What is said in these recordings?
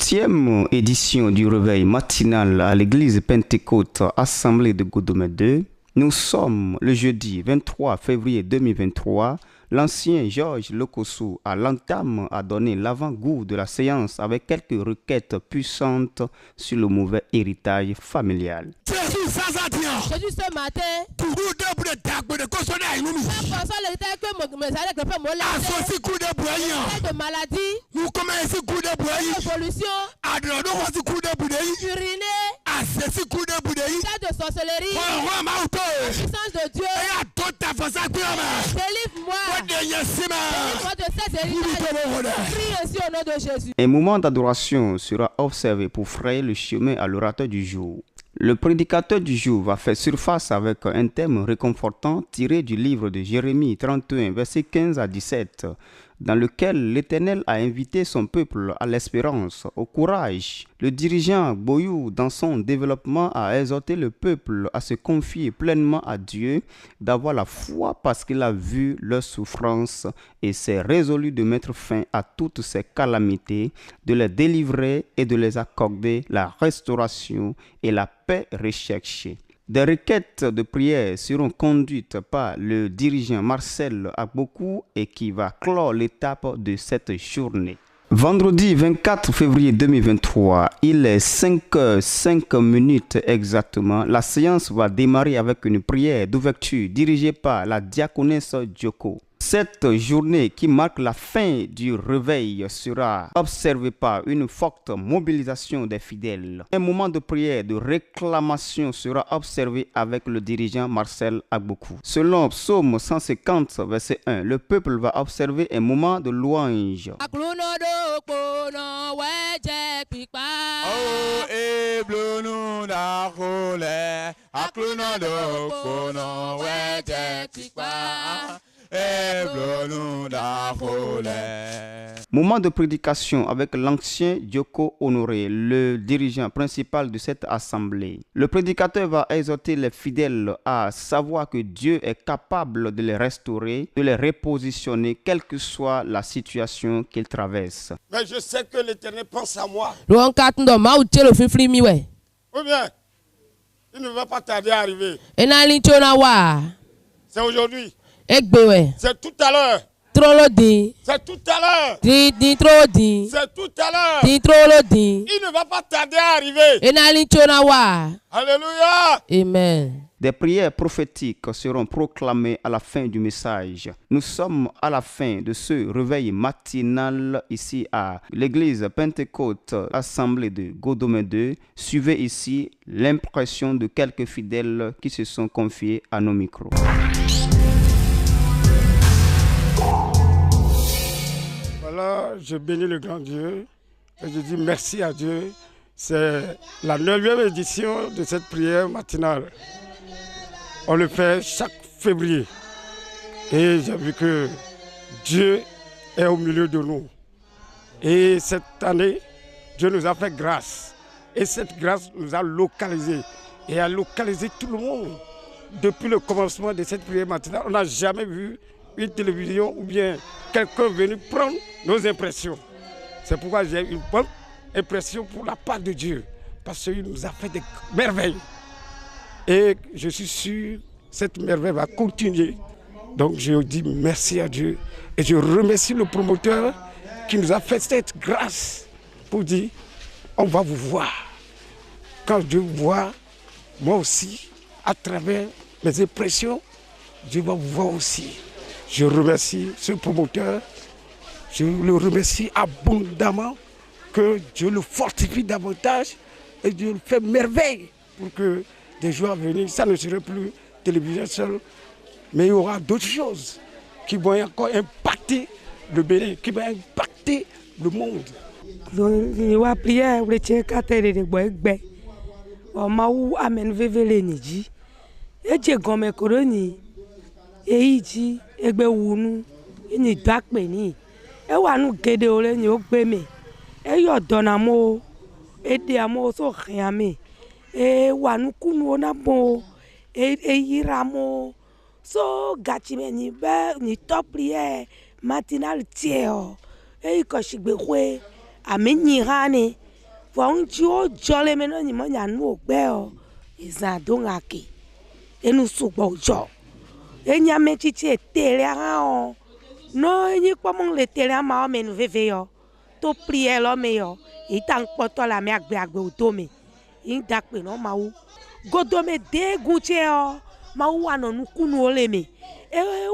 30e édition du réveil matinal à l'église Pentecôte Assemblée de Godomè 2. Nous sommes le jeudi 23 février 2023. L'ancien Georges Lokosso à l'entame a donné l'avant-goût de la séance avec quelques requêtes puissantes sur le mauvais héritage familial. Jésus ce matin, de maladie, pollution, uriner, de sorcellerie, puissance de Dieu, délivre-moi de ces héritages. Prie ainsi au nom de Jésus. Un moment d'adoration sera observé pour frayer le chemin à l'orateur du jour. Le prédicateur du jour va faire surface avec un thème réconfortant tiré du livre de Jérémie 31, versets 15 à 17, dans lequel l'Éternel a invité son peuple à l'espérance, au courage. Le dirigeant Boyou, dans son développement, a exhorté le peuple à se confier pleinement à Dieu, d'avoir la foi parce qu'il a vu leurs souffrances et s'est résolu de mettre fin à toutes ces calamités, de les délivrer et de les accorder la restauration et la paix recherchée. Des requêtes de prière seront conduites par le dirigeant Marcel Agbokou et qui va clore l'étape de cette journée. Vendredi 24 février 2023, il est 5h05 exactement. La séance va démarrer avec une prière d'ouverture dirigée par la diaconesse Djoko. Cette journée qui marque la fin du réveil sera observée par une forte mobilisation des fidèles. Un moment de prière, de réclamation sera observé avec le dirigeant Marcel Agbokou. Selon Psaume 150, verset 1, le peuple va observer un moment de louange. Moment de prédication avec l'ancien Djoko Honoré, le dirigeant principal de cette assemblée. Le prédicateur va exhorter les fidèles à savoir que Dieu est capable de les restaurer, de les repositionner, quelle que soit la situation qu'ils traversent. Mais je sais que l'Éternel pense à moi. Ou bien, il ne va pas tarder à arriver. C'est aujourd'hui. C'est tout à l'heure. C'est tout à l'heure. C'est tout à l'heure. Il ne va pas tarder à arriver. Alléluia. Amen. Des prières prophétiques seront proclamées à la fin du message. Nous sommes à la fin de ce réveil matinal ici à l'église Pentecôte Assemblée de Godomè 2. Suivez ici l'impression de quelques fidèles qui se sont confiés à nos micros. Voilà, je bénis le grand Dieu et je dis merci à Dieu. C'est la 9e édition de cette prière matinale. On le fait chaque février. Et j'ai vu que Dieu est au milieu de nous. Et cette année, Dieu nous a fait grâce. Et cette grâce nous a localisés. Et a localisé tout le monde. Depuis le commencement de cette prière matinale, on n'a jamais vu une télévision ou bien quelqu'un venu prendre nos impressions. C'est pourquoi j'ai une bonne impression pour la part de Dieu. Parce qu'il nous a fait des merveilles. Et je suis sûr que cette merveille va continuer. Donc je dis merci à Dieu. Et je remercie le promoteur qui nous a fait cette grâce pour dire, on va vous voir. Quand Dieu voit, moi aussi, à travers mes impressions, Dieu va vous voir aussi. Je remercie ce promoteur, je le remercie abondamment, que Dieu le fortifie davantage et Dieu le fait merveille pour que des jours à venir, ça ne serait plus télévision seule, mais il y aura d'autres choses qui vont encore impacter le Bénin, qui vont impacter le monde. Eiji egbe wunu ni dakpe ni ewa nu gede ole ni ogbe me eyo donamo ede amo so khiame wa nu kunu ona bo yiramo so gachi me ni be ni top matinal tieo ko shigbe kwe amenyi hane Vong jo jole meno ni mo nya nu ogbe o. Iza do ngaki. Enu sugbo jo. Enya me chichi etele ha o. No enyi pomon le tele ma o menu veve yo. To prier lo me yo. Itan poto la me agbe utome. In dakpe no ma u. Godome de guche o. Ma u wano nu kunu ole me.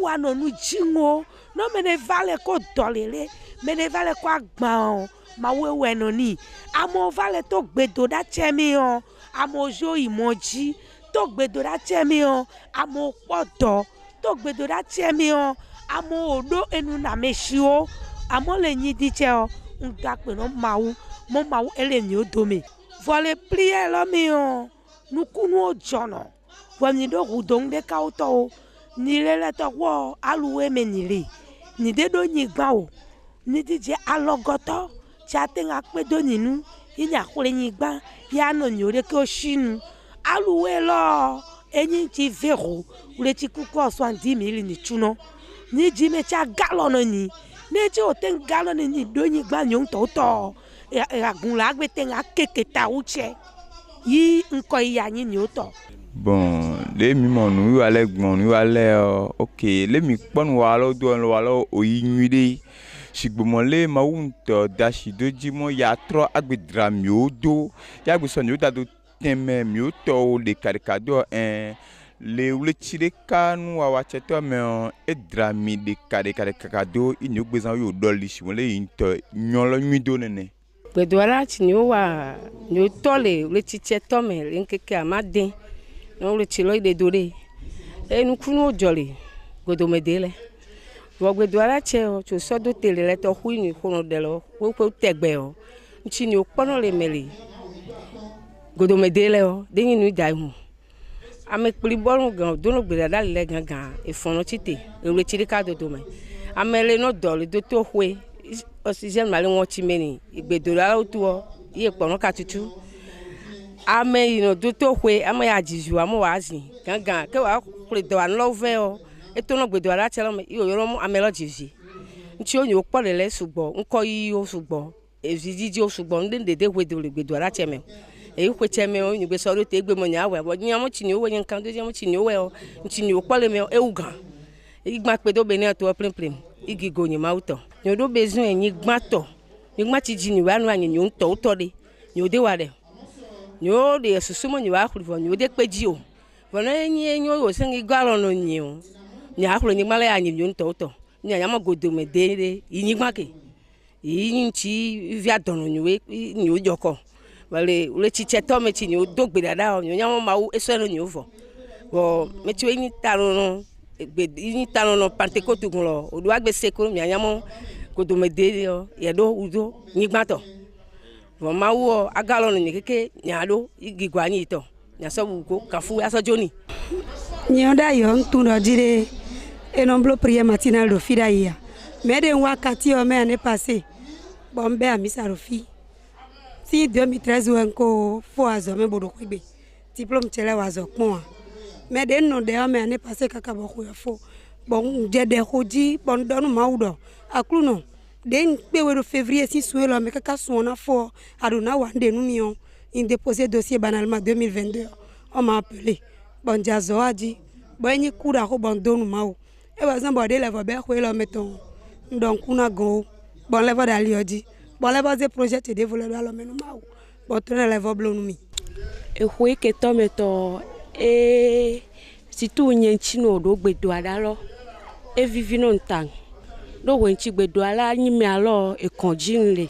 Wano nu jingo. No me ne vale ko dolele. Me ne vale ko agba o. Ma u weno ni. Amo vale to gbedo da chemi o. Amo jo imoji. To gbedo da chemi o. Amo poto. To gbedo da chemi o. Amo odo enu na meshi o. Amo le nyi di che o. Ndakpe no ma u. Mo ma u ele ni odome. Vole prier lo mi o. Nukunu o jono. Vole do hudong de ka uto. Ni lele to wo aluwe menili. Ni de do nyigba o. Ni di je alogoto. Chate nga kwedo ninu. Inya kule nyigba. Ya no nyore ke o shinu. Aluwe lo. Enyi chi vero. Ule chi kuku oswan 10,000 ni chuno. Ni jime cha galono ni. Ne chi o ten galono ni do nyigba nyong to. Agun la agbe ten a keke ta uche. Yi nko ya nyi ni oto. Bon, les mimons nous allons nous allons ok les mipon walo do walo oyi nyide sigbomole maunto dashi doji mo ya tro agbedra miodo ya gbe so ni o da do teme mioto le karikado le ule chire kanu wa cheto me edrami de karikado ini ogbezan yo doli simole into nyolo nyido nene gbedoara ti ni o wa ni o tole ule chiche tome nkeke amade no le chilo ide dore enu kunu ojole godomedele wo gbedoara che o to sodo tele le to hu ni kono de lo wo ko tegbe o nchi ni o pono le meli godomedele o de ni dai hu ame pli borun gan do no gbedada le gangan e fono tite e le chirika dodo me amele no dole do to hwe oxygen mali won chi meni igbedoara o to ye pono ka tutu ame ino do to hwe ame ya jiju amo wazi gangan ke wa kure do an love o eto no gbedoara chelo me yo mo ame lo jiji nti o ni o pole le sugbo nko yi o sugbo ejiji o sugbo ndende de hwe do le gbedoara cheme e hwe cheme o ni gbe so ro te gbe mo nya we bo ni amo chi ni o we nkan do je mo chi ni o we o nti ni o pole me e ugan igba pe do be ni to plim igigo ni mauto ni o do bezun enyi gba to ni gba ti ji ni wa nu anyi ni o to de ni o de wa de ni o de susumo ni wa khuri ni o de peji o bona enyi o sengi galo no ni o ni akhuri ni mala anyi ni o to ni anya mo godo me de yin gba ke yin ti vi adonu ni we ni o joko wale ule chiche to me ti ni o dogbe dada o ni anya mo ma o eso no ni o vo bo me ti yin taro no egbe yin taro no pantekotu gun lo o do agbe sekoro mi anya mo godo me de o ye do udo yin gba to voma wo agalo ni keke nyado igigwa ni to nya so wugo kafu aso joni Nyoda yo ntuno dire enomblo prière matinale do fida ya mede wakati o me ane passé bombe amisa rofi si 2013 wenko fo azo me bodo kwebe diplôme tele wazo pon mede no de o me ane passé kaka boko ya fo bon je de khoji bon donu maudo akluno den pewe février 6 suelo me kaka sona fo aduna wande nu mion in déposé dossier banalement 2022 on m'a appelé bon jazo aji bon ni kura ko bon donu mawo e ba san bo de level be ko lo meton donc una go bon level dali oji bon level de projet te développer lo menu mawo bon ton level blonu mi e ho ke to meto e si tu nyenchi no do gbedo adalo e vivino ntang do wenchi gbedo ala nyime alo e konjinle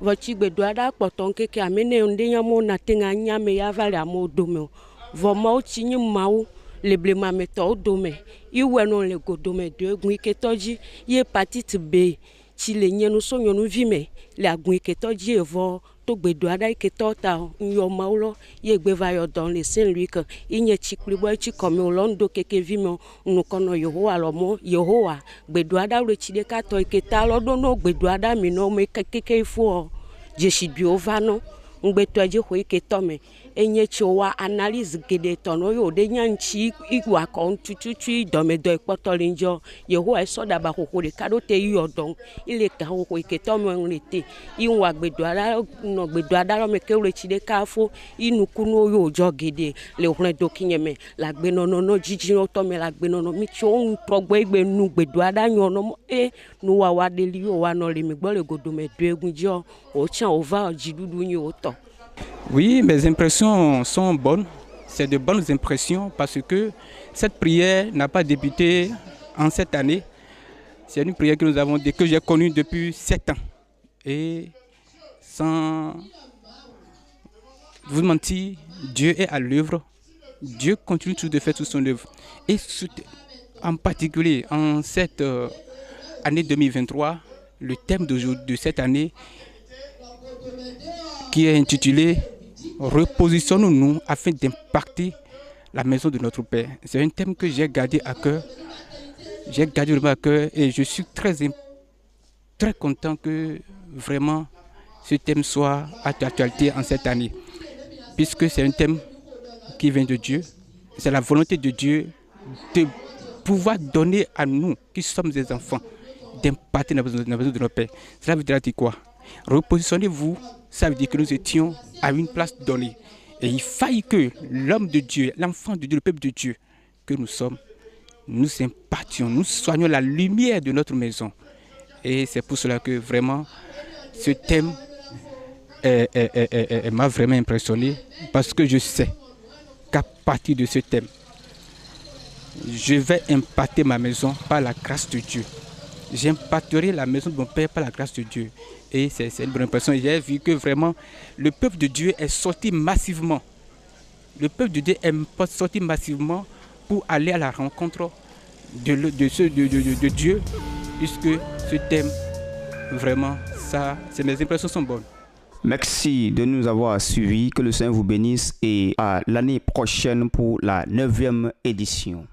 vochi gbedo ada poton keke amene onde nyamo na tenga nyame ya vale amodomo vo ma ochi nyimawo leblema meto odome iwe no le godome de egun iketoji ye patite b ti le nyenu so nyonu vime le agun iketoji evo to gbedo ada iketota nyo maulo ye gbeva yo don le Saint Louis que inye chiklibo chi comme olondo keke vime nukono Yehowa lomo Yehowa gbedo ada le chi de ka to iketa lo do no gbedo ada mi no me keke ifo jeshi bi ovano ngbeto aje ho iketome enye tsowa analyse gede tono yo de nyanchi igwa kon tututu domedo ikpotolinjo yeho esoda ba kokore kado te yodon ile ka ko iketo mo nrete inwa gbedo ara no gbedo adaro me ke rechi de kafo inukunu yo jo gede le ohun do kinyeme la gbe no jiji no to me la gbe no mi tso un progbo igbe nu gbedo adanyo no nu wa deli yo wa no le mi gbo le godo me do egunjo o chan over jidudu yin o to. Oui, mes impressions sont bonnes. C'est de bonnes impressions parce que cette prière n'a pas débuté en cette année. C'est une prière que j'ai connue depuis 7 ans. Et sans vous mentir, Dieu est à l'œuvre. Dieu continue toujours de faire toute son œuvre. Et en particulier en cette année 2023, le thème de cette année qui est intitulé « Repositionnons-nous afin d'impacter la maison de notre Père ». C'est un thème que j'ai gardé à cœur. J'ai gardé vraiment à cœur et je suis très content que vraiment ce thème soit à d'actualité en cette année. Puisque c'est un thème qui vient de Dieu. C'est la volonté de Dieu de pouvoir donner à nous, qui sommes des enfants, d'impacter la maison de notre Père. Cela veut dire quoi? Repositionnez-vous, ça veut dire que nous étions à une place donnée. Et il faille que l'homme de Dieu, l'enfant de Dieu, le peuple de Dieu que nous sommes, nous impactions, nous soignons la lumière de notre maison. Et c'est pour cela que vraiment ce thème m'a vraiment impressionné, parce que je sais qu'à partir de ce thème, je vais impacter ma maison par la grâce de Dieu. J'impacterai la maison de mon Père par la grâce de Dieu. Et c'est une bonne impression. J'ai vu que vraiment le peuple de Dieu est sorti massivement. Le peuple de Dieu est sorti massivement pour aller à la rencontre de Dieu, puisque ce thème, vraiment, ça, mes impressions sont bonnes. Merci de nous avoir suivis. Que le Seigneur vous bénisse et à l'année prochaine pour la 9e édition.